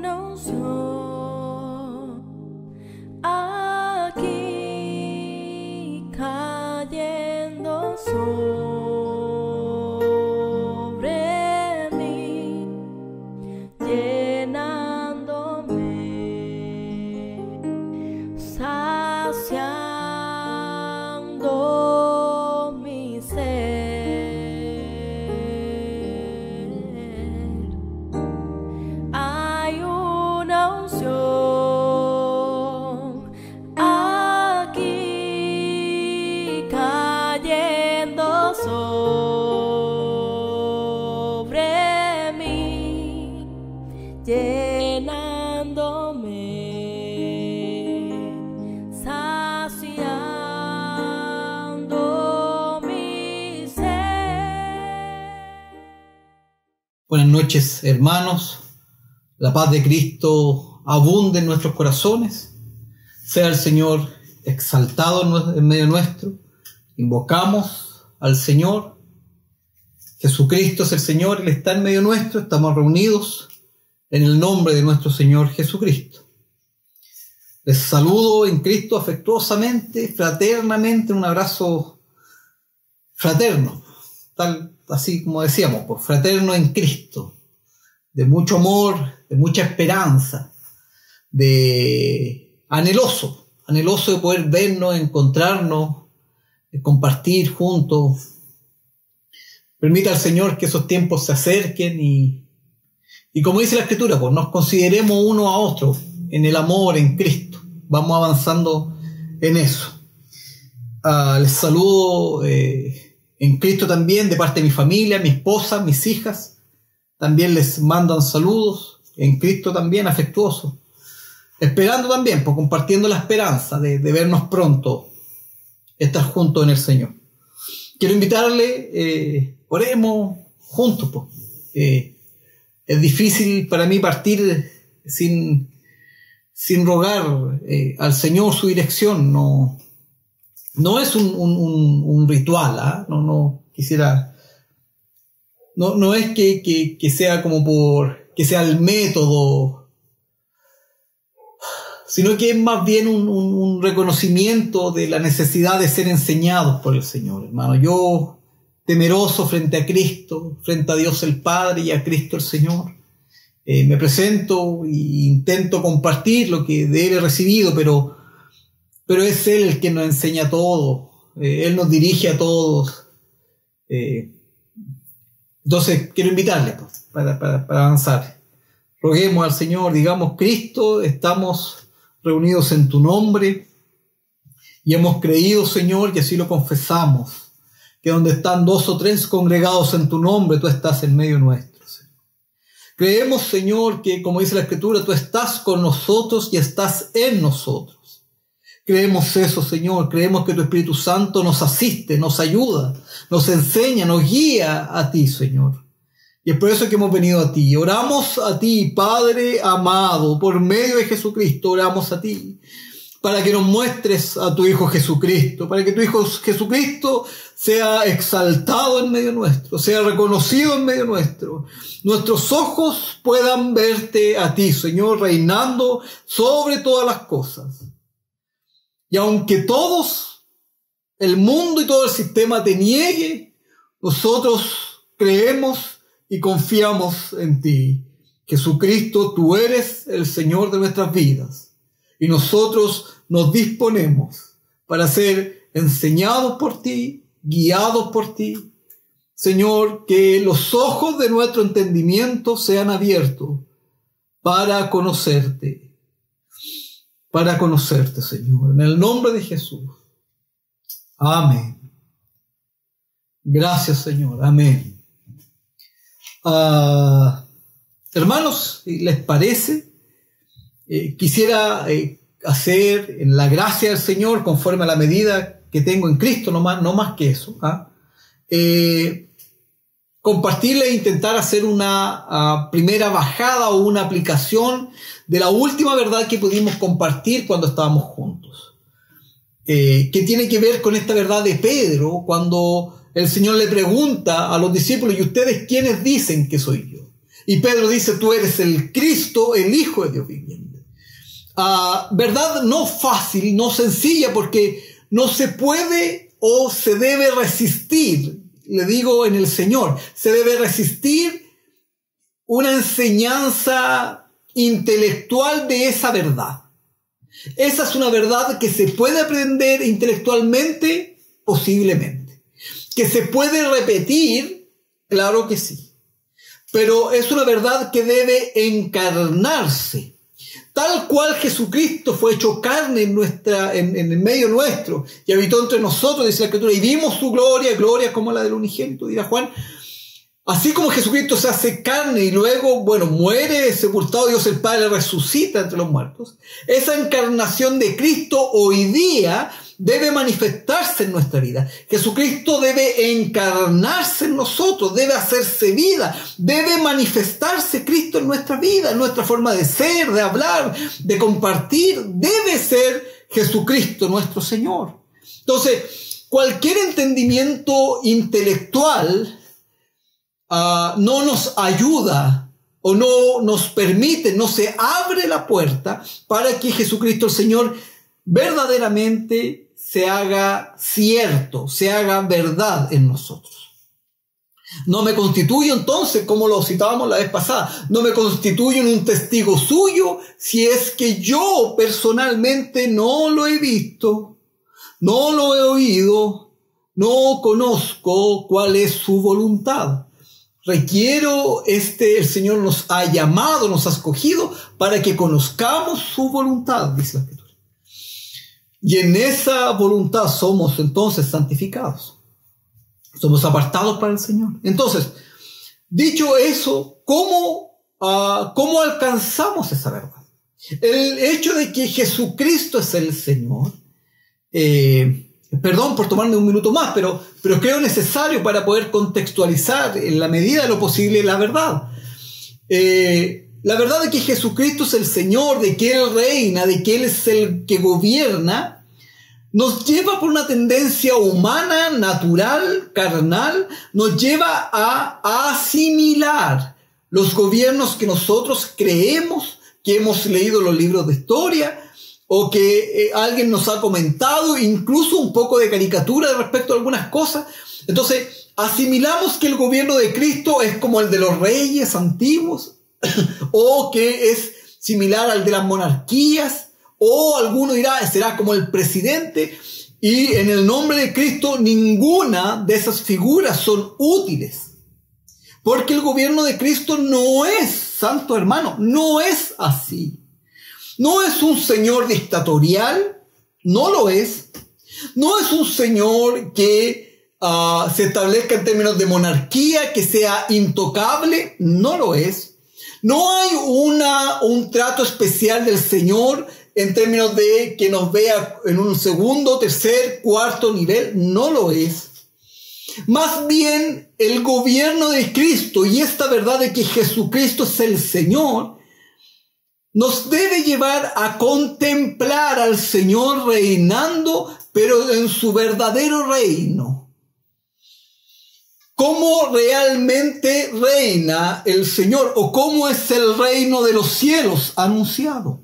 una unción aquí cayendo sobre mí, llenándome, saciando mi ser. Hay una unción aquí cayendo sobre mí, llenándome, saciando mi ser. Buenas noches, hermanos. La paz de Cristo abunde en nuestros corazones. Sea el Señor exaltado en medio nuestro. Invocamos al Señor. Jesucristo es el Señor, Él está en medio nuestro. Estamos reunidos en el nombre de nuestro Señor Jesucristo. Les saludo en Cristo afectuosamente, fraternamente, un abrazo fraterno, tal así como decíamos, pues, fraterno en Cristo, de mucho amor, de mucha esperanza, de anheloso de poder vernos, encontrarnos, de compartir juntos. Permita al Señor que esos tiempos se acerquen y como dice la Escritura, pues nos consideremos uno a otro en el amor, en Cristo. Vamos avanzando en eso. Les saludo en Cristo también de parte de mi familia, mi esposa, mis hijas. También les mandan saludos en Cristo también, afectuosos. Esperando también, pues compartiendo la esperanza de vernos pronto, estar juntos en el Señor. Quiero invitarle, oremos juntos, pues. Es difícil para mí partir sin rogar al Señor su dirección. No es un ritual, ¿eh? No quisiera. No es que sea como que sea el método, sino que es más bien un reconocimiento de la necesidad de ser enseñados por el Señor, hermano. Yo, temeroso frente a Cristo, frente a Dios el Padre y a Cristo el Señor, me presento e intento compartir lo que de Él he recibido, pero es Él el que nos enseña todo, Él nos dirige a todos. Entonces quiero invitarle, pues, para avanzar. Roguemos al Señor, digamos: Cristo, estamos reunidos en tu nombre y hemos creído, Señor, y así lo confesamos, que donde están 2 o 3 congregados en tu nombre, tú estás en medio nuestro, Señor. Creemos, Señor, que como dice la Escritura, tú estás con nosotros y estás en nosotros. Creemos eso, Señor. Creemos que tu Espíritu Santo nos asiste, nos ayuda, nos enseña, nos guía a ti, Señor. Y es por eso que hemos venido a ti. Oramos a ti, Padre amado, por medio de Jesucristo, oramos a ti, para que nos muestres a tu Hijo Jesucristo, para que tu Hijo Jesucristo sea exaltado en medio nuestro, sea reconocido en medio nuestro. Nuestros ojos puedan verte a ti, Señor, reinando sobre todas las cosas. Y aunque todos, el mundo y todo el sistema te niegue, nosotros creemos y confiamos en ti. Jesucristo, tú eres el Señor de nuestras vidas. Y nosotros nos disponemos para ser enseñados por ti, guiados por ti. Señor, que los ojos de nuestro entendimiento sean abiertos para conocerte. Para conocerte, Señor, en el nombre de Jesús. Amén. Gracias, Señor. Amén. Hermanos, si les parece, quisiera hacer en la gracia del Señor, conforme a la medida que tengo en Cristo, no más que eso, compartirles e intentar hacer una primera bajada o una aplicación de la última verdad que pudimos compartir cuando estábamos juntos, que tiene que ver con esta verdad de Pedro, cuando el Señor le pregunta a los discípulos: ¿y ustedes quiénes dicen que soy yo? Y Pedro dice, tú eres el Cristo, el Hijo de Dios viviente. Verdad no fácil, no sencilla, porque no se puede o se debe resistir, le digo en el Señor, se debe resistir una enseñanza intelectual de esa verdad. Esa es una verdad que se puede aprender intelectualmente, posiblemente. Que se puede repetir, claro que sí. Pero es una verdad que debe encarnarse. Tal cual Jesucristo fue hecho carne en el medio nuestro y habitó entre nosotros, dice la Escritura, y vimos su gloria, gloria como la del unigénito, dirá Juan. Así como Jesucristo se hace carne y luego, muere sepultado, Dios el Padre resucita entre los muertos. Esa encarnación de Cristo hoy día debe manifestarse en nuestra vida. Jesucristo debe encarnarse en nosotros, debe hacerse vida, debe manifestarse Cristo en nuestra vida, en nuestra forma de ser, de hablar, de compartir. Debe ser Jesucristo nuestro Señor. Entonces, cualquier entendimiento intelectual no nos ayuda o no nos permite, no se abre la puerta para que Jesucristo el Señor verdaderamente se haga cierto, se haga verdad en nosotros. No me constituyo entonces, como lo citábamos la vez pasada, no me constituyo en un testigo suyo si es que yo personalmente no lo he visto, no lo he oído, no conozco cuál es su voluntad. Requiero, el Señor nos ha llamado, nos ha escogido para que conozcamos su voluntad, dice la Escritura. Y en esa voluntad somos entonces santificados. Somos apartados para el Señor. Entonces, dicho eso, ¿cómo alcanzamos esa verdad? El hecho de que Jesucristo es el Señor, perdón por tomarme un minuto más, pero creo necesario para poder contextualizar en la medida de lo posible la verdad. La verdad de que Jesucristo es el Señor, de que Él reina, de que Él es el que gobierna, nos lleva por una tendencia humana, natural, carnal, nos lleva a asimilar los gobiernos que nosotros creemos, que hemos leído los libros de historia, o que alguien nos ha comentado, incluso un poco de caricatura respecto a algunas cosas. Entonces, asimilamos que el gobierno de Cristo es como el de los reyes antiguos, o que es similar al de las monarquías, o alguno dirá, será como el presidente, y en el nombre de Cristo ninguna de esas figuras son útiles. Porque el gobierno de Cristo no es, santo hermano, no es así. No es un señor dictatorial, no lo es. No es un señor que se establezca en términos de monarquía, que sea intocable, no lo es. No hay un trato especial del Señor en términos de que nos vea en un segundo, tercer, cuarto nivel, no lo es. Más bien, el gobierno de Cristo y esta verdad de que Jesucristo es el Señor nos debe llevar a contemplar al Señor reinando, pero en su verdadero reino. ¿Cómo realmente reina el Señor? ¿O cómo es el reino de los cielos anunciado?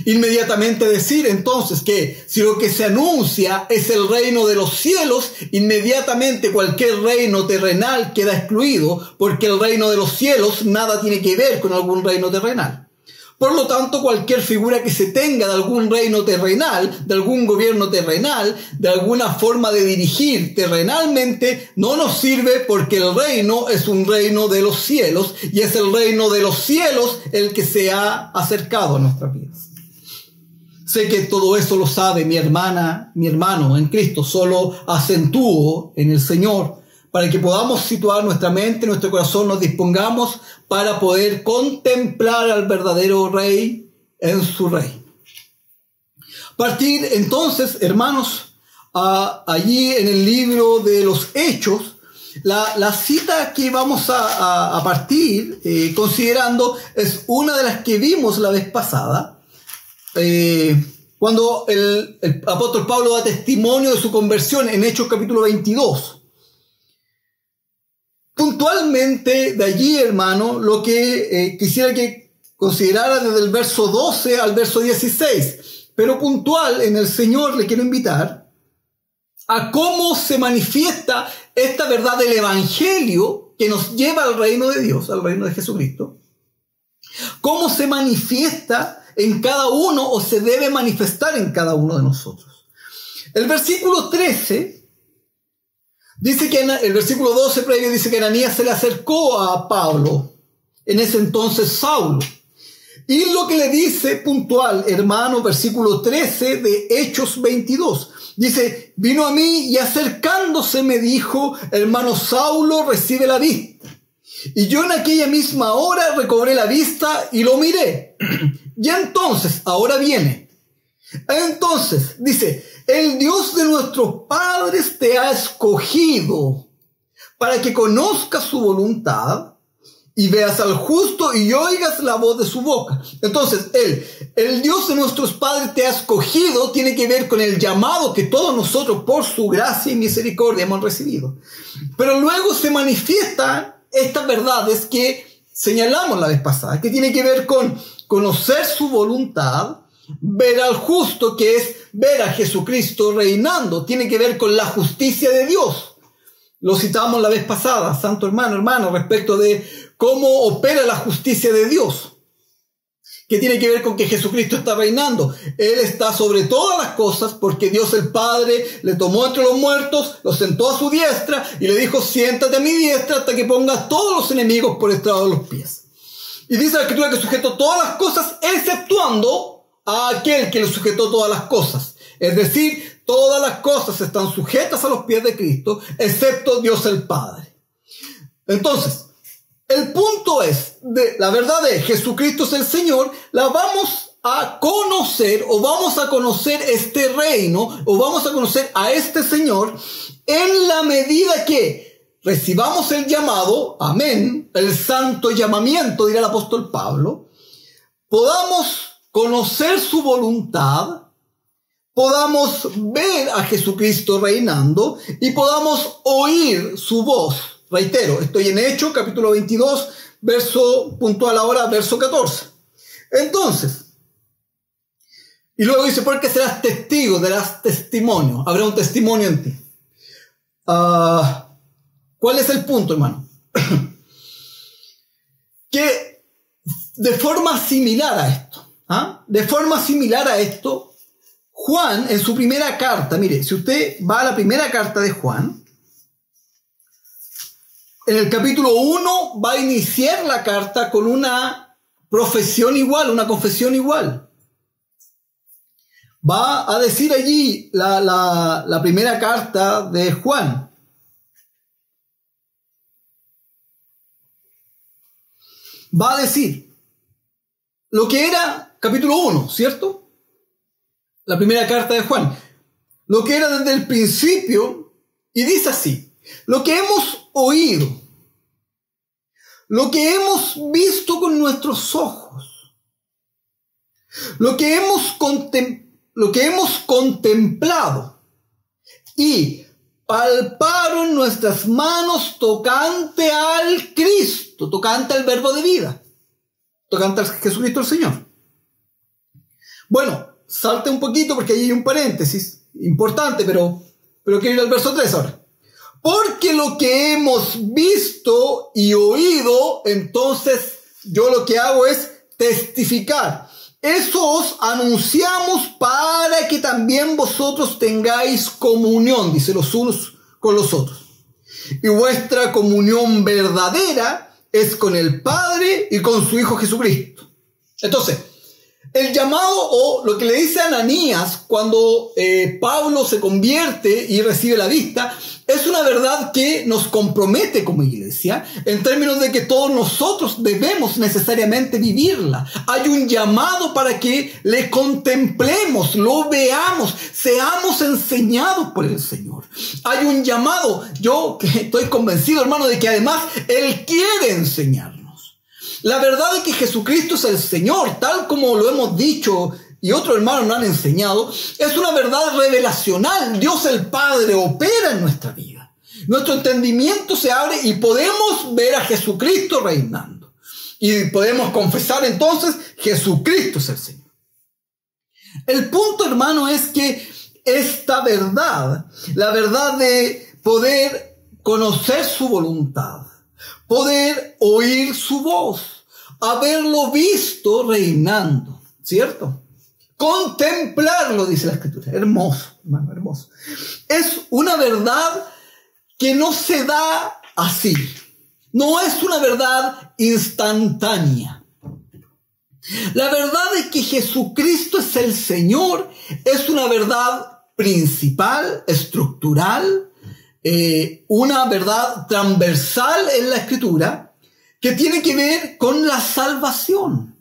Inmediatamente decir entonces que si lo que se anuncia es el reino de los cielos, inmediatamente cualquier reino terrenal queda excluido, porque el reino de los cielos nada tiene que ver con algún reino terrenal. Por lo tanto, cualquier figura que se tenga de algún reino terrenal, de algún gobierno terrenal, de alguna forma de dirigir terrenalmente, no nos sirve, porque el reino es un reino de los cielos, y es el reino de los cielos el que se ha acercado a nuestras vidas. Sé que todo eso lo sabe mi hermana, mi hermano en Cristo, solo acentúo en el Señor para que podamos situar nuestra mente, nuestro corazón, nos dispongamos para poder contemplar al verdadero Rey en su reino. Partir entonces, hermanos, allí en el libro de los Hechos, la cita que vamos a partir considerando es una de las que vimos la vez pasada, cuando el apóstol Pablo da testimonio de su conversión en Hechos capítulo 22. puntualmente de allí, hermano, lo que quisiera que considerara desde el verso 12 al verso 16. Pero puntual en el Señor le quiero invitar a cómo se manifiesta esta verdad del Evangelio que nos lleva al reino de Dios, al reino de Jesucristo. Cómo se manifiesta en cada uno o se debe manifestar en cada uno de nosotros. El versículo 13 dice que el versículo 12 previo dice que Ananías se le acercó a Pablo, en ese entonces Saulo. Y lo que le dice puntual, hermano, versículo 13 de Hechos 22. Dice, vino a mí y acercándose me dijo, hermano Saulo, recibe la vista. Y yo en aquella misma hora recobré la vista y lo miré. Y entonces, ahora viene. Entonces, dice, el Dios de nuestros padres te ha escogido para que conozcas su voluntad y veas al justo y oigas la voz de su boca. Entonces, el Dios de nuestros padres te ha escogido, tiene que ver con el llamado que todos nosotros por su gracia y misericordia hemos recibido. Pero luego se manifiestan estas verdades que señalamos la vez pasada, que tiene que ver con conocer su voluntad, ver al justo, que es ver a Jesucristo reinando, tiene que ver con la justicia de Dios. Lo citamos la vez pasada, santo hermano, respecto de cómo opera la justicia de Dios, que tiene que ver con que Jesucristo está reinando. Él está sobre todas las cosas porque Dios el Padre le tomó entre los muertos, lo sentó a su diestra y le dijo, siéntate a mi diestra hasta que pongas todos los enemigos por estrado de los pies. Y dice la Escritura que sujetó todas las cosas, exceptuando a aquel que le sujetó todas las cosas. Es decir, todas las cosas están sujetas a los pies de Cristo, excepto Dios el Padre. Entonces, el punto es, la verdad de Jesucristo es el Señor, la vamos a conocer o vamos a conocer este reino o vamos a conocer a este Señor en la medida que recibamos el llamado, amén, el santo llamamiento, dirá el apóstol Pablo, podamos conocer su voluntad, podamos ver a Jesucristo reinando y podamos oír su voz. Reitero, estoy en Hechos, capítulo 22, verso puntual ahora, verso 14. Entonces, y luego dice, porque serás testigo, darás testimonio, habrá un testimonio en ti. ¿Cuál es el punto, hermano? Que de forma similar a esto, Juan en su primera carta, mire, si usted va a la primera carta de Juan, en el capítulo 1 va a iniciar la carta con una profesión igual, una confesión igual. Va a decir allí la primera carta de Juan. Va a decir lo que era capítulo 1, ¿cierto? La primera carta de Juan. Lo que era desde el principio, y dice así. Lo que hemos oído, lo que hemos visto con nuestros ojos, lo que hemos contemplado y palparon nuestras manos tocante al Cristo, tocante al verbo de vida, tocante a Jesucristo el Señor. Bueno, salte un poquito porque ahí hay un paréntesis importante, pero quiero ir al verso 3 ahora. Porque lo que hemos visto y oído, entonces yo lo que hago es testificar. Eso os anunciamos para que también vosotros tengáis comunión, dice, los unos con los otros. Y vuestra comunión verdadera es con el Padre y con su Hijo Jesucristo. Entonces, el llamado o lo que le dice a Ananías cuando Pablo se convierte y recibe la vista es una verdad que nos compromete como iglesia en términos de que todos nosotros debemos necesariamente vivirla. Hay un llamado para que le contemplemos, lo veamos, seamos enseñados por el Señor. Hay un llamado, yo que estoy convencido, hermano, de que además Él quiere enseñarnos. La verdad es que Jesucristo es el Señor, tal como lo hemos dicho y otros hermanos nos han enseñado, es una verdad revelacional. Dios el Padre opera en nuestra vida. Nuestro entendimiento se abre y podemos ver a Jesucristo reinando. Y podemos confesar entonces, Jesucristo es el Señor. El punto, hermano, es que esta verdad, la verdad de poder conocer su voluntad, poder oír su voz, haberlo visto reinando, ¿cierto? Contemplarlo, dice la Escritura. Hermoso, hermano, hermoso. Es una verdad que no se da así. No es una verdad instantánea. La verdad de que Jesucristo es el Señor es una verdad principal, estructural, una verdad transversal en la Escritura que tiene que ver con la salvación.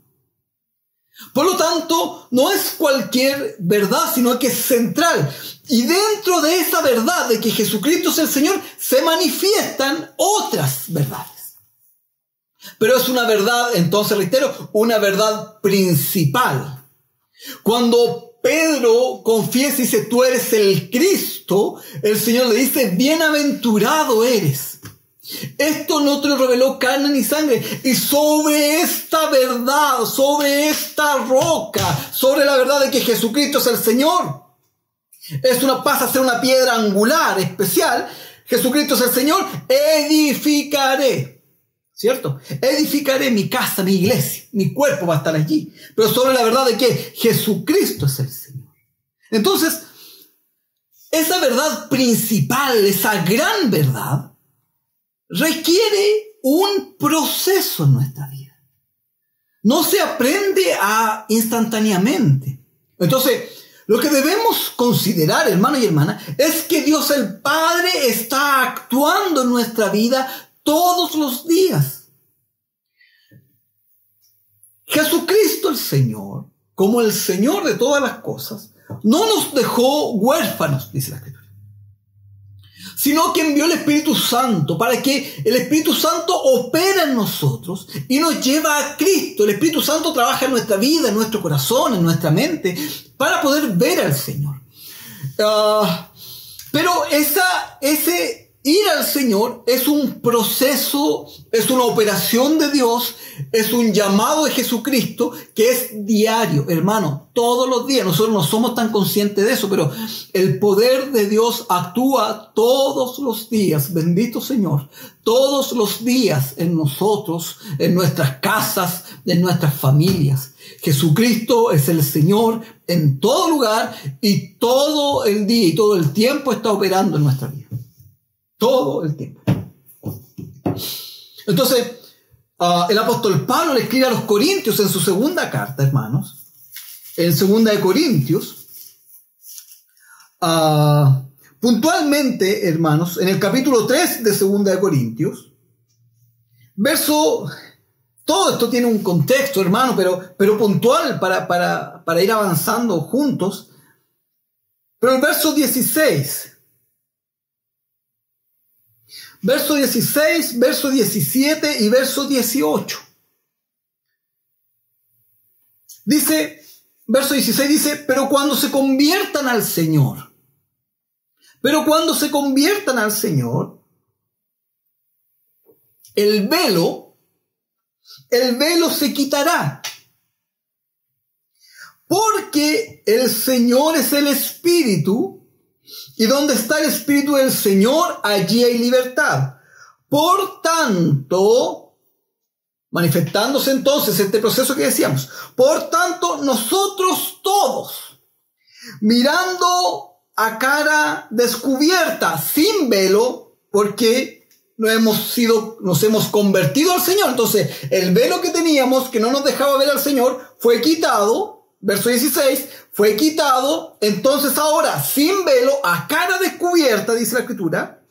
Por lo tanto, no es cualquier verdad, sino que es central. Y dentro de esa verdad de que Jesucristo es el Señor, se manifiestan otras verdades. Pero es una verdad, entonces reitero, una verdad principal. Cuando Pedro confiesa y dice, tú eres el Cristo, el Señor le dice, bienaventurado eres. Esto no te lo reveló carne ni sangre. Y sobre esta verdad, sobre esta roca, sobre la verdad de que Jesucristo es el Señor, pasa a ser una piedra angular especial. Jesucristo es el Señor, edificaré. ¿Cierto? Edificaré mi casa, mi iglesia, mi cuerpo va a estar allí. Pero sobre la verdad de que Jesucristo es el Señor. Entonces, esa verdad principal, esa gran verdad, requiere un proceso en nuestra vida. No se aprende instantáneamente. Entonces, lo que debemos considerar, hermano y hermana, es que Dios el Padre está actuando en nuestra vida todos los días. Jesucristo el Señor, como el Señor de todas las cosas, no nos dejó huérfanos, dice la Escritura, sino que envió el Espíritu Santo para que el Espíritu Santo opera en nosotros y nos lleva a Cristo. El Espíritu Santo trabaja en nuestra vida, en nuestro corazón, en nuestra mente, para poder ver al Señor. Pero ese ir al Señor es un proceso, es una operación de Dios, es un llamado de Jesucristo que es diario, hermano, todos los días. Nosotros no somos tan conscientes de eso, pero el poder de Dios actúa todos los días, bendito Señor, todos los días en nosotros, en nuestras casas, en nuestras familias. Jesucristo es el Señor en todo lugar y todo el día y todo el tiempo está operando en nuestra vida. Todo el tiempo. Entonces, el apóstol Pablo le escribe a los Corintios en su segunda carta, hermanos, en segunda de Corintios, puntualmente, hermanos, en el capítulo 3 de segunda de Corintios, todo esto tiene un contexto, hermano, pero puntual para ir avanzando juntos, pero el verso 16, verso 16, verso 17 y verso 18. Dice, verso 16 dice, pero cuando se conviertan al Señor, el velo se quitará. Porque el Señor es el Espíritu, y donde está el Espíritu del Señor, allí hay libertad. Por tanto, manifestándose entonces este proceso que decíamos, por tanto, nosotros todos, mirando a cara descubierta, sin velo, porque nos hemos convertido al Señor. Entonces, el velo que teníamos, que no nos dejaba ver al Señor, fue quitado. Verso 16, fue quitado. Entonces ahora, sin velo, a cara descubierta, dice la Escritura,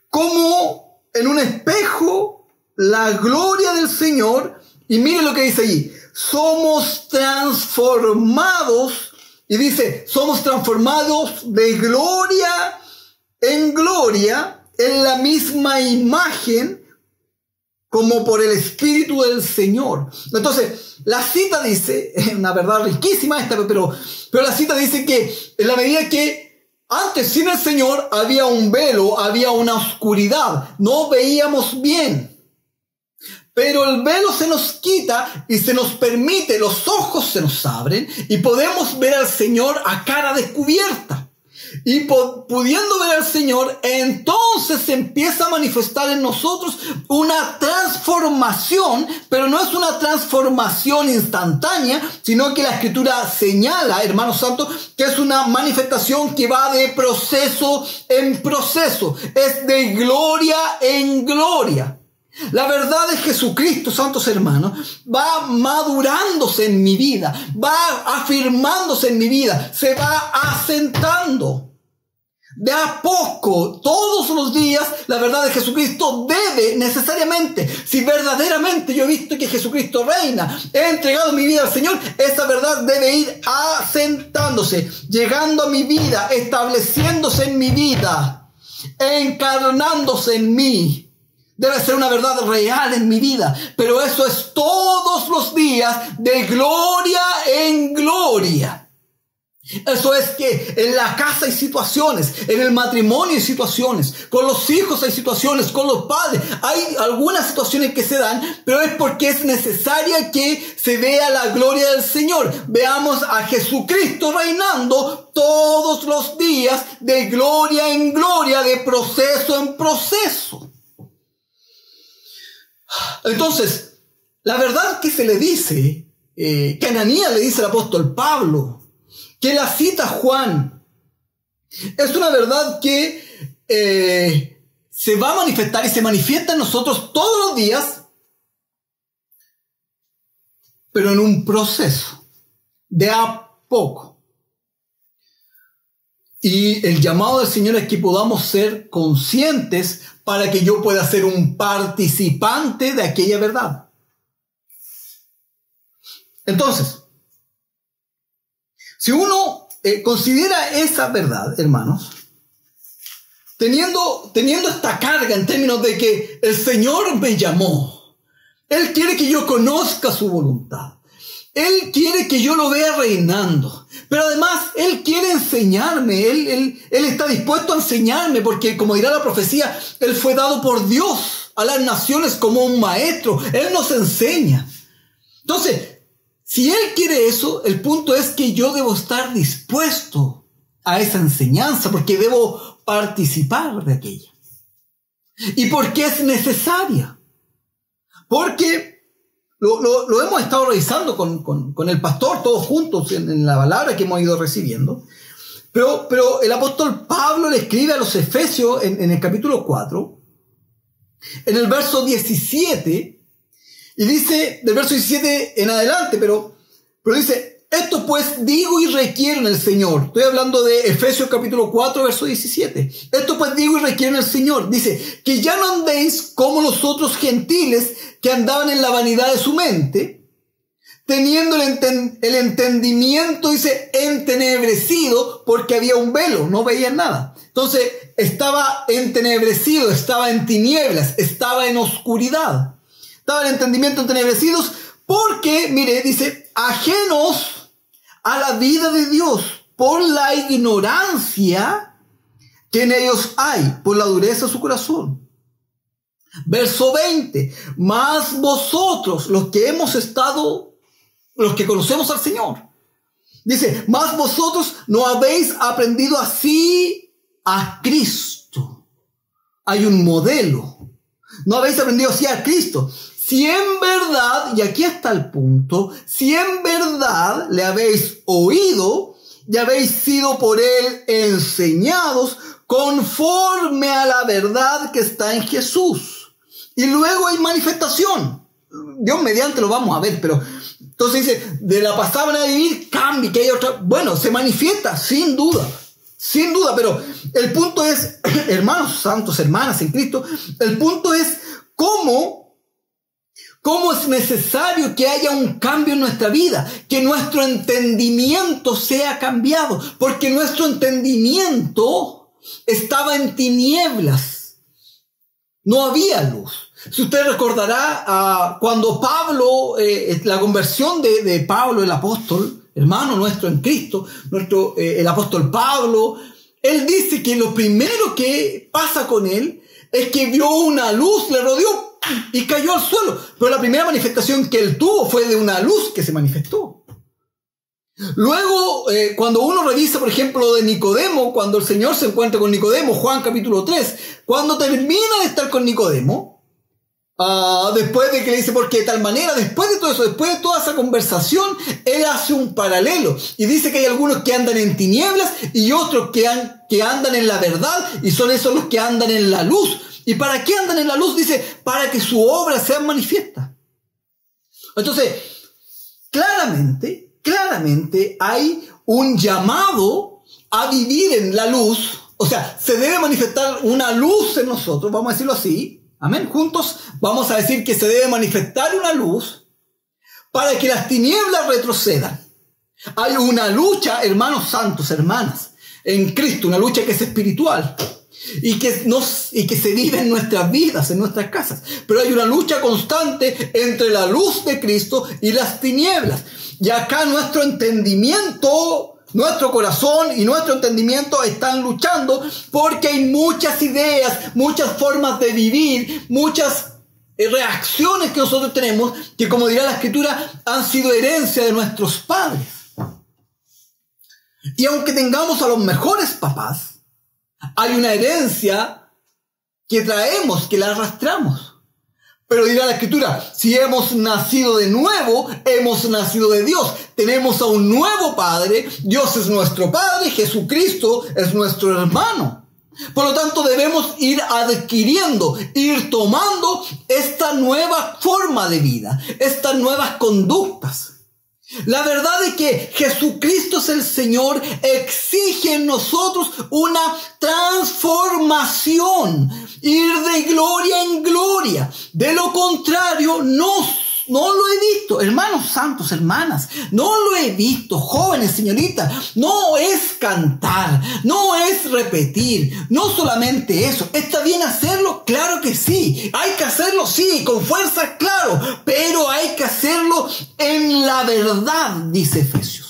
como en un espejo, la gloria del Señor. Y mire lo que dice allí, somos transformados, y dice, somos transformados de gloria en gloria, en la misma imagen, como por el Espíritu del Señor. Entonces, la cita dice, una verdad riquísima esta, pero la cita dice que en la medida que Antes, sin el Señor, había un velo, había una oscuridad. No veíamos bien. Pero el velo se nos quita y se nos permite, los ojos se nos abren y podemos ver al Señor a cara descubierta. Y pudiendo ver al Señor, entonces se empieza a manifestar en nosotros una transformación, pero no es una transformación instantánea, sino que la Escritura señala, hermanos santos, que es una manifestación que va de proceso en proceso, es de gloria en gloria. La verdad es que Jesucristo, santos hermanos, va madurándose en mi vida, va afirmándose en mi vida, se va asentando. De a poco, todos los días, la verdad de Jesucristo debe necesariamente, si verdaderamente yo he visto que Jesucristo reina, he entregado mi vida al Señor, esa verdad debe ir asentándose, llegando a mi vida, estableciéndose en mi vida, encarnándose en mí. Debe ser una verdad real en mi vida, pero eso es todos los días de gloria en gloria. Eso es que en la casa hay situaciones, en el matrimonio hay situaciones, con los hijos hay situaciones, con los padres. Hay algunas situaciones que se dan, pero es porque es necesaria que se vea la gloria del Señor. Veamos a Jesucristo reinando todos los días de gloria en gloria, de proceso en proceso. Entonces, la verdad que se le dice, que Ananías le dice al apóstol Pablo, que la cita Juan, es una verdad que se va a manifestar y se manifiesta en nosotros todos los días, pero en un proceso, de a poco. Y el llamado del Señor es que podamos ser conscientes para que yo pueda ser un participante de aquella verdad. Entonces, si uno considera esa verdad, hermanos, teniendo esta carga en términos de que el Señor me llamó, Él quiere que yo conozca su voluntad, Él quiere que yo lo vea reinando, pero además Él quiere enseñarme, Él está dispuesto a enseñarme, porque como dirá la profecía, Él fue dado por Dios a las naciones como un maestro, Él nos enseña. Entonces, si Él quiere eso, el punto es que yo debo estar dispuesto a esa enseñanza, porque debo participar de aquella. ¿Y por qué es necesaria? Porque lo hemos estado revisando con el pastor, todos juntos en la palabra que hemos ido recibiendo. Pero el apóstol Pablo le escribe a los Efesios en el capítulo 4, en el verso 17, y dice, del verso 17 en adelante, pero dice, esto pues digo y requiero en el Señor. Estoy hablando de Efesios capítulo 4, verso 17. Esto pues digo y requiero en el Señor. Dice, que ya no andéis como los otros gentiles que andaban en la vanidad de su mente, teniendo el entendimiento, dice, entenebrecido, porque había un velo, no veían nada. Entonces, estaba entenebrecido, estaba en tinieblas, estaba en oscuridad. Estaba el entendimiento entenebrecidos porque, mire, dice, ajenos a la vida de Dios por la ignorancia que en ellos hay, por la dureza de su corazón. Verso 20, mas vosotros, los que conocemos al Señor, dice, mas vosotros no habéis aprendido así a Cristo. Hay un modelo. No habéis aprendido así a Cristo. Si en verdad, y aquí está el punto, si en verdad le habéis oído y habéis sido por Él enseñados conforme a la verdad que está en Jesús. Y luego hay manifestación. Dios mediante lo vamos a ver, pero entonces dice, de la pasada manera de vivir cambia, que hay otra. Bueno, se manifiesta, sin duda, pero el punto es, hermanos santos, hermanas en Cristo, el punto es cómo es necesario que haya un cambio en nuestra vida, que nuestro entendimiento sea cambiado, porque nuestro entendimiento estaba en tinieblas, no había luz. Si usted recordará cuando Pablo, la conversión de Pablo el apóstol, hermano nuestro en Cristo, el apóstol Pablo, él dice que lo primero que pasa con él es que vio una luz, le rodeó y cayó al suelo. Pero la primera manifestación que él tuvo fue de una luz que se manifestó. Luego, cuando uno revisa, por ejemplo, lo de Nicodemo, cuando el Señor se encuentra con Nicodemo, Juan capítulo 3, cuando termina de estar con Nicodemo, después de que le dice por qué de tal manera, después de todo eso, después de toda esa conversación, él hace un paralelo y dice que hay algunos que andan en tinieblas y otros que andan en la verdad, y son esos los que andan en la luz. ¿Y para qué andan en la luz? Dice, para que su obra sea manifiesta. Entonces, claramente hay un llamado a vivir en la luz. O sea, se debe manifestar una luz en nosotros, vamos a decirlo así. Amén. Juntos vamos a decir que se debe manifestar una luz para que las tinieblas retrocedan. Hay una lucha, hermanos santos, hermanas, en Cristo, una lucha que es espiritual y que se vive en nuestras vidas, en nuestras casas. Pero hay una lucha constante entre la luz de Cristo y las tinieblas. Y acá nuestro entendimiento, nuestro corazón y nuestro entendimiento están luchando porque hay muchas ideas, muchas formas de vivir, muchas reacciones que nosotros tenemos que, como dirá la Escritura, han sido herencia de nuestros padres. Y aunque tengamos a los mejores papás, hay una herencia que traemos, que la arrastramos. Pero dirá la Escritura, si hemos nacido de nuevo, hemos nacido de Dios. Tenemos a un nuevo Padre, Dios es nuestro Padre, Jesucristo es nuestro hermano. Por lo tanto, debemos ir adquiriendo, ir tomando esta nueva forma de vida, estas nuevas conductas. La verdad es que Jesucristo es el Señor, exige en nosotros una transformación, ir de gloria en gloria. De lo contrario, no lo he visto, hermanos santos, hermanas, no lo he visto, jóvenes, señoritas. No es cantar, no es repetir, no solamente eso. ¿Está bien hacerlo? Claro que sí. Hay que hacerlo, sí, con fuerza, claro, pero hay que hacerlo en la verdad, dice Efesios.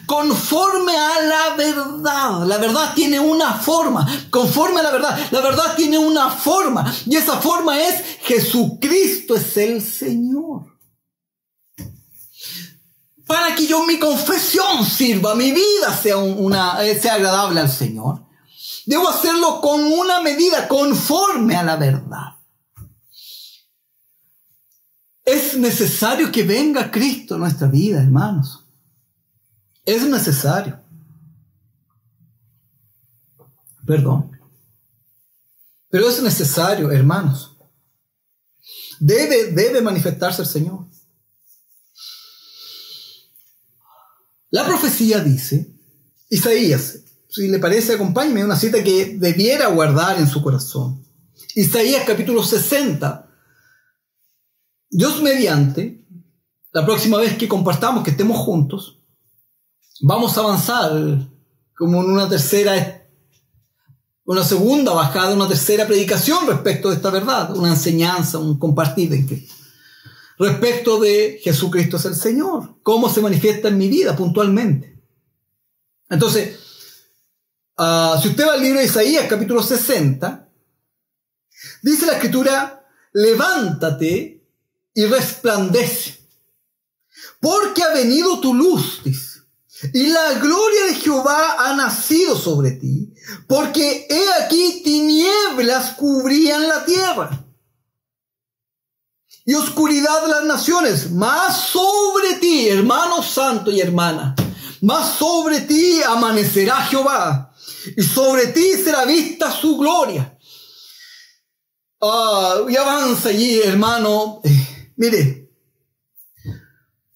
Conforme a la verdad. La verdad tiene una forma. Conforme a la verdad tiene una forma. Y esa forma es Jesucristo es el Señor. Para que mi confesión sirva, mi vida sea agradable al Señor, debo hacerlo con una medida, conforme a la verdad. Es necesario que venga Cristo a nuestra vida, hermanos. Es necesario. Perdón. Pero es necesario, hermanos. Debe manifestarse el Señor. La profecía dice, Isaías, si le parece, acompáñeme a una cita que debiera guardar en su corazón. Isaías capítulo 60. Dios mediante, la próxima vez que compartamos, que estemos juntos, vamos a avanzar como en una segunda bajada, una tercera predicación respecto de esta verdad, una enseñanza, un compartir en Cristo. Respecto de Jesucristo es el Señor, cómo se manifiesta en mi vida puntualmente. Entonces, si usted va al libro de Isaías, capítulo 60, dice la Escritura, levántate y resplandece, porque ha venido tu luz, dice. Y la gloria de Jehová ha nacido sobre ti, porque he aquí tinieblas cubrían la tierra, y oscuridad de las naciones, mas sobre ti, hermano santo y hermana, mas sobre ti amanecerá Jehová, y sobre ti será vista su gloria. Y avanza allí, hermano. Mire,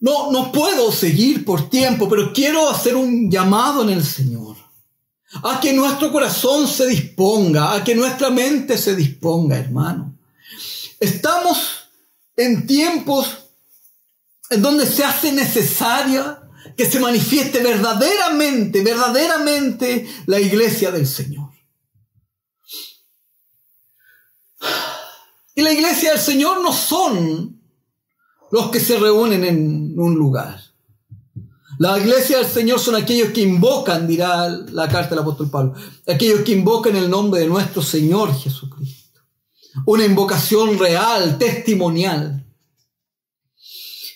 no puedo seguir por tiempo, pero quiero hacer un llamado en el Señor, a que nuestro corazón se disponga, a que nuestra mente se disponga, hermano. Estamos en tiempos en donde se hace necesaria que se manifieste verdaderamente la iglesia del Señor. Y la iglesia del Señor no son los que se reúnen en un lugar. La iglesia del Señor son aquellos que invocan, dirá la carta del apóstol Pablo, aquellos que invocan el nombre de nuestro Señor Jesucristo. Una invocación real, testimonial.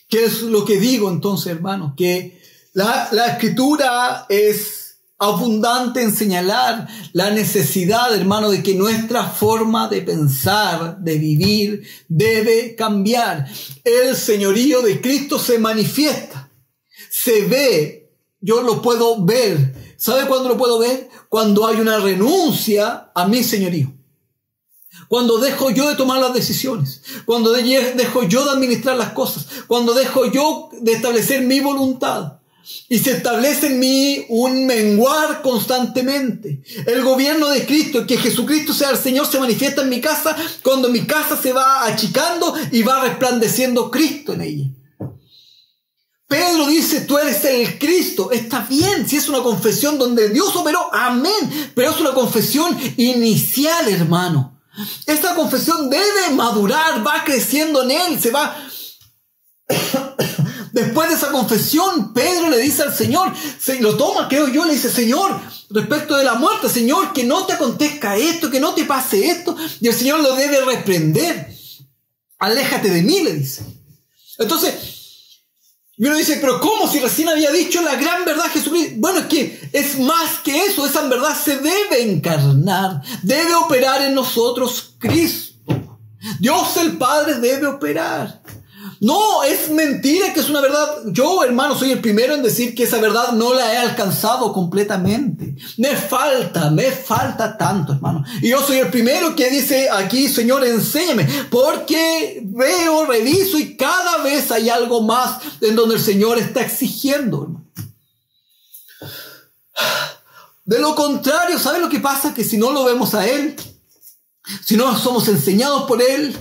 ¿Qué es lo que digo entonces, hermanos? Que la Escritura es abundante en señalar la necesidad, hermano, de que nuestra forma de pensar, de vivir, debe cambiar. El señorío de Cristo se manifiesta, se ve, yo lo puedo ver. ¿Sabe cuándo lo puedo ver? Cuando hay una renuncia a mi señorío. Cuando dejo yo de tomar las decisiones, cuando dejo yo de administrar las cosas, cuando dejo yo de establecer mi voluntad. Y se establece en mí un menguar constantemente. El gobierno de Cristo, que Jesucristo sea el Señor, se manifiesta en mi casa cuando mi casa se va achicando y va resplandeciendo Cristo en ella. Pedro dice, tú eres el Cristo. Está bien, si es una confesión donde Dios operó, amén. Pero es una confesión inicial, hermano. Esta confesión debe madurar, va creciendo en él, se va... Después de esa confesión, Pedro le dice al Señor, lo toma, creo yo, le dice, Señor, respecto de la muerte, Señor, que no te acontezca esto, que no te pase esto. Y el Señor lo debe reprender. Aléjate de mí, le dice. Entonces, y uno dice, pero ¿cómo? Si recién había dicho la gran verdad Jesucristo. Bueno, es que es más que eso. Esa verdad se debe encarnar. Debe operar en nosotros Cristo. Dios el Padre debe operar. No, es mentira que es una verdad. Yo, hermano, soy el primero en decir que esa verdad no la he alcanzado completamente. Me falta tanto, hermano. Y yo soy el primero que dice aquí, Señor, enséñame. Porque veo, reviso y cada vez hay algo más en donde el Señor está exigiendo, hermano. De lo contrario, ¿sabe lo que pasa? Que si no lo vemos a Él, si no somos enseñados por Él,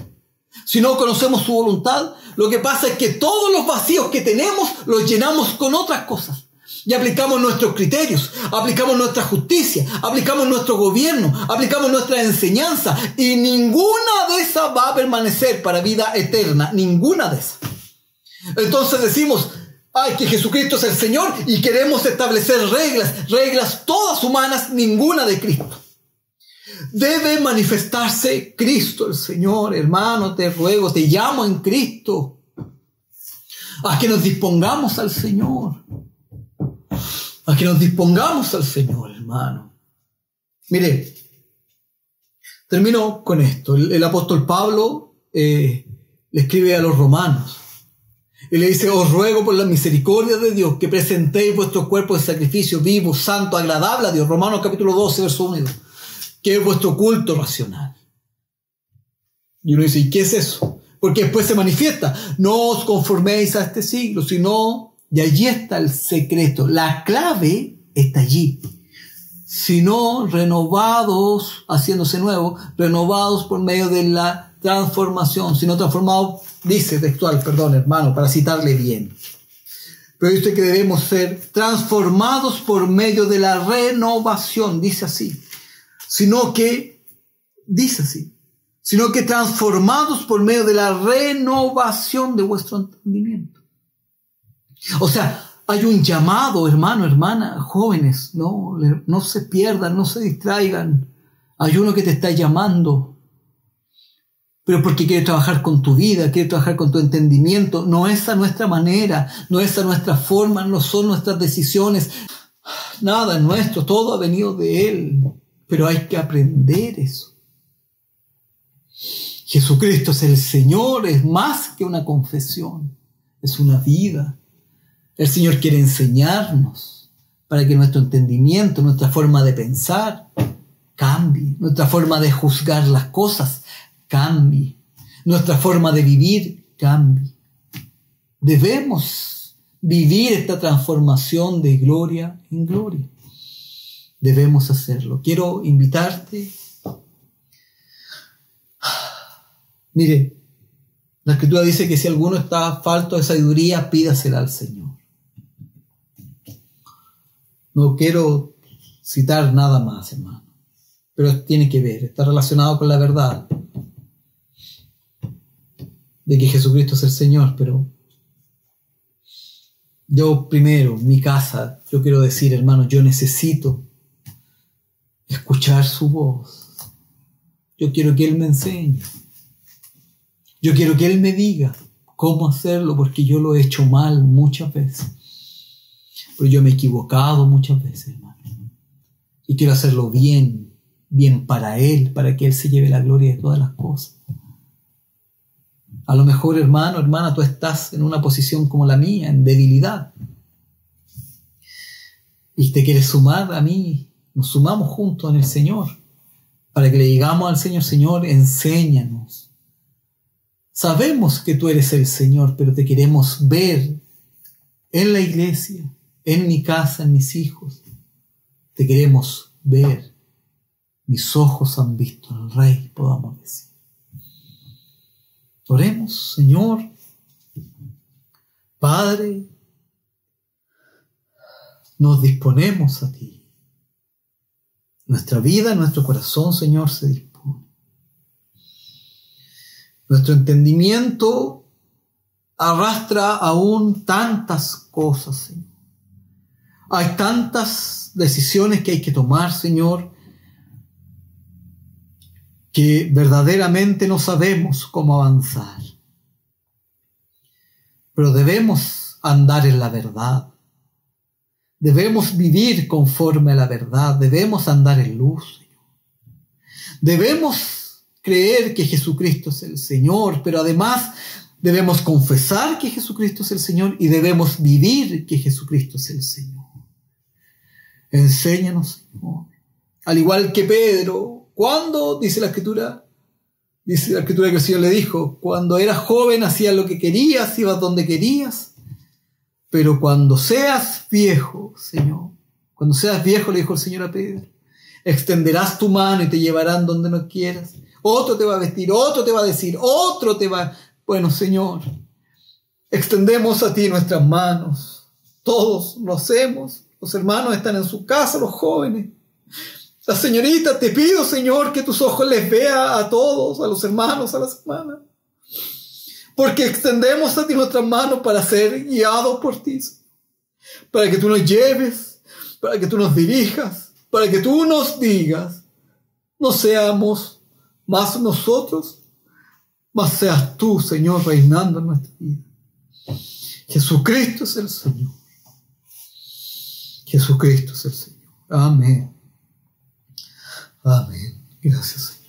si no conocemos su voluntad, lo que pasa es que todos los vacíos que tenemos los llenamos con otras cosas. Y aplicamos nuestros criterios, aplicamos nuestra justicia, aplicamos nuestro gobierno, aplicamos nuestra enseñanza. Y ninguna de esas va a permanecer para vida eterna. Ninguna de esas. Entonces decimos, ay, que Jesucristo es el Señor y queremos establecer reglas todas humanas, ninguna de Cristo. Debe manifestarse Cristo el Señor, hermano, te ruego, te llamo en Cristo a que nos dispongamos al Señor. A que nos dispongamos al Señor, hermano. Mire, termino con esto. El apóstol Pablo le escribe a los romanos y le dice, os ruego por la misericordia de Dios que presentéis vuestros cuerpos de sacrificio vivo, santo, agradable a Dios. Romanos capítulo 12, verso 1 y 2. Que es vuestro culto racional. Y uno dice, ¿y qué es eso? Porque después se manifiesta, no os conforméis a este siglo, sino, y allí está el secreto, la clave está allí, sino renovados, haciéndose nuevos, renovados por medio de la transformación, sino transformados, dice textual, perdón hermano, para citarle bien. Pero dice que debemos ser transformados por medio de la renovación, dice así. Sino que transformados por medio de la renovación de vuestro entendimiento. O sea, hay un llamado, hermano, hermana, jóvenes, no se pierdan, no se distraigan. Hay uno que te está llamando, pero porque quiere trabajar con tu vida, quiere trabajar con tu entendimiento. No es a nuestra manera, no es a nuestra forma, no son nuestras decisiones. Nada es nuestro, todo ha venido de Él. Pero hay que aprender eso. Jesucristo es el Señor, es más que una confesión, es una vida. El Señor quiere enseñarnos para que nuestro entendimiento, nuestra forma de pensar cambie, nuestra forma de juzgar las cosas cambie, nuestra forma de vivir cambie. Debemos vivir esta transformación de gloria en gloria. Debemos hacerlo. Quiero invitarte. Mire, la Escritura dice que si alguno está falto de sabiduría, pídasela al Señor. No quiero citar nada más, hermano, pero tiene que ver, está relacionado con la verdad de que Jesucristo es el Señor, pero Yo primero, mi casa, yo quiero decir, hermano, yo necesito escuchar su voz. Yo quiero que Él me enseñe. Yo quiero que Él me diga cómo hacerlo, porque yo lo he hecho mal muchas veces. Pero yo me he equivocado muchas veces, hermano. Y quiero hacerlo bien, bien para Él, para que Él se lleve la gloria de todas las cosas. A lo mejor, hermano, hermana, tú estás en una posición como la mía, en debilidad. Y te quieres sumar a mí. Nos sumamos juntos en el Señor, para que le digamos al Señor, Señor, enséñanos. Sabemos que tú eres el Señor, pero te queremos ver en la iglesia, en mi casa, en mis hijos. Te queremos ver. Mis ojos han visto al Rey, podamos decir. Oremos, Señor. Padre, nos disponemos a ti. Nuestra vida, nuestro corazón, Señor, se dispone. Nuestro entendimiento arrastra aún tantas cosas, Señor. Hay tantas decisiones que hay que tomar, Señor, que verdaderamente no sabemos cómo avanzar. Pero debemos andar en la verdad. Debemos vivir conforme a la verdad. Debemos andar en luz, Señor. Debemos creer que Jesucristo es el Señor, pero además debemos confesar que Jesucristo es el Señor y debemos vivir que Jesucristo es el Señor. Enséñanos, Señor. Al igual que Pedro, ¿cuándo? Dice la Escritura que el Señor le dijo, cuando eras joven hacías lo que querías, ibas donde querías, pero cuando seas viejo, Señor, cuando seas viejo, le dijo el Señor a Pedro, extenderás tu mano y te llevarán donde no quieras. Otro te va a vestir, otro te va a decir, otro te va... Bueno, Señor, extendemos a ti nuestras manos. Todos lo hacemos. Los hermanos están en su casa, los jóvenes. La señorita, te pido, Señor, que tus ojos les vea a todos, a los hermanos, a las hermanas. Porque extendemos a ti nuestras manos para ser guiados por ti. Para que tú nos lleves, para que tú nos dirijas, para que tú nos digas, no seamos más nosotros, mas seas tú, Señor, reinando en nuestra vida. Jesucristo es el Señor. Jesucristo es el Señor. Amén. Amén. Gracias, Señor.